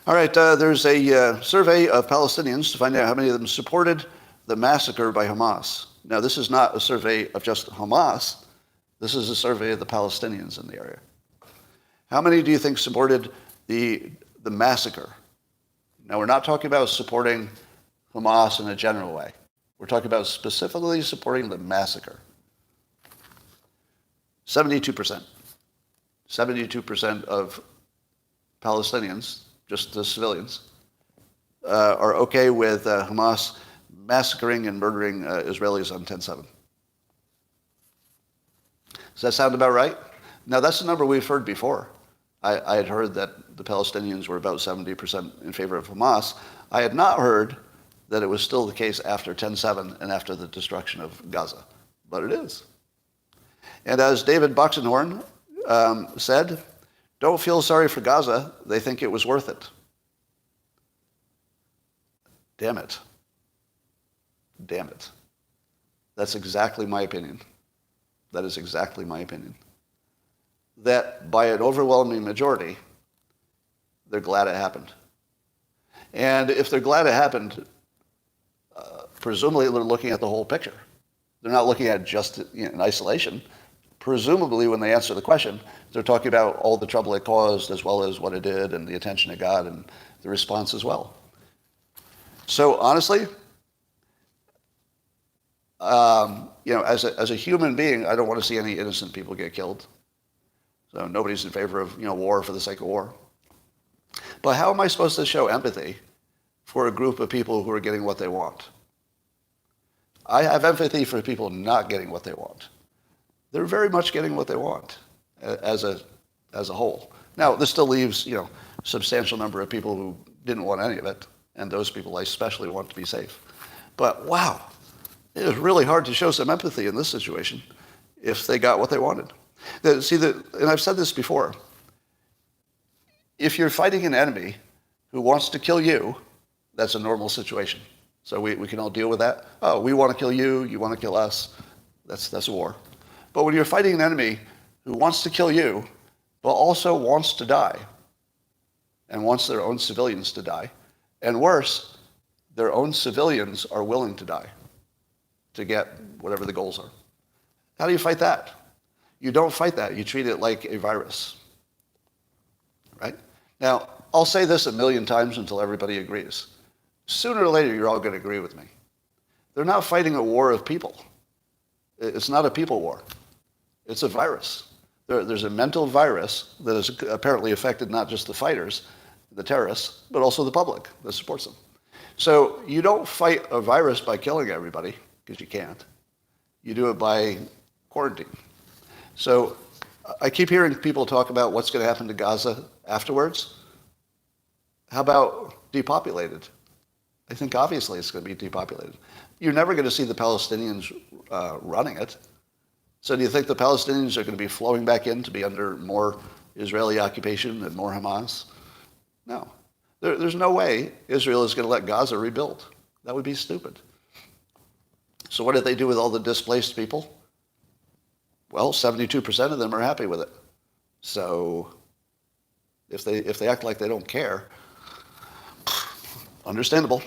All right, there's a survey of Palestinians to find out how many of them supported the massacre by Hamas. Now, this is not a survey of just Hamas. This is a survey of the Palestinians in the area. How many do you think supported the massacre? Now, we're not talking about supporting Hamas in a general way. We're talking about specifically supporting the massacre. 72%. 72% of Palestinians, just the civilians, are okay with Hamas massacring and murdering Israelis on 10/7. Does that sound about right? Now, that's a number we've heard before. I had heard that the Palestinians were about 70% in favor of Hamas. I had not heard that it was still the case after 10/7 and after the destruction of Gaza. But it is. And as David Boxenhorn said, don't feel sorry for Gaza. They think it was worth it. Damn it. Damn it. That's exactly my opinion. That is exactly my opinion. That by an overwhelming majority, they're glad it happened. And if they're glad it happened, presumably they're looking at the whole picture. They're not looking at just in isolation. Presumably when they answer the question, they're talking about all the trouble it caused as well as what it did and the attention it got and the response as well. So honestly, as a human being, I don't want to see any innocent people get killed. So nobody's in favor of war for the sake of war. But how am I supposed to show empathy for a group of people who are getting what they want? I have empathy for people not getting what they want. They're very much getting what they want as a whole. Now, this still leaves a substantial number of people who didn't want any of it, and those people I especially want to be safe. But wow, it is really hard to show some empathy in this situation if they got what they wanted. And I've said this before, if you're fighting an enemy who wants to kill you, that's a normal situation. So we can all deal with that. Oh, we want to kill you, you want to kill us. That's a war. But when you're fighting an enemy who wants to kill you, but also wants to die, and wants their own civilians to die, and worse, their own civilians are willing to die to get whatever the goals are. How do you fight that? You don't fight that. You treat it like a virus, right? Now, I'll say this 1,000,000 times until everybody agrees. Sooner or later, you're all going to agree with me. They're not fighting a war of people. It's not a people war. It's a virus. There's a mental virus that has apparently affected not just the fighters, the terrorists, but also the public that supports them. So you don't fight a virus by killing everybody, because you can't. You do it by quarantine. So I keep hearing people talk about what's going to happen to Gaza afterwards. How about depopulated? I think obviously it's going to be depopulated. You're never going to see the Palestinians running it. So do you think the Palestinians are going to be flowing back in to be under more Israeli occupation and more Hamas? No. There's no way Israel is going to let Gaza rebuild. That would be stupid. So what did they do with all the displaced people? Well, 72% of them are happy with it. So if they act like they don't care, understandable.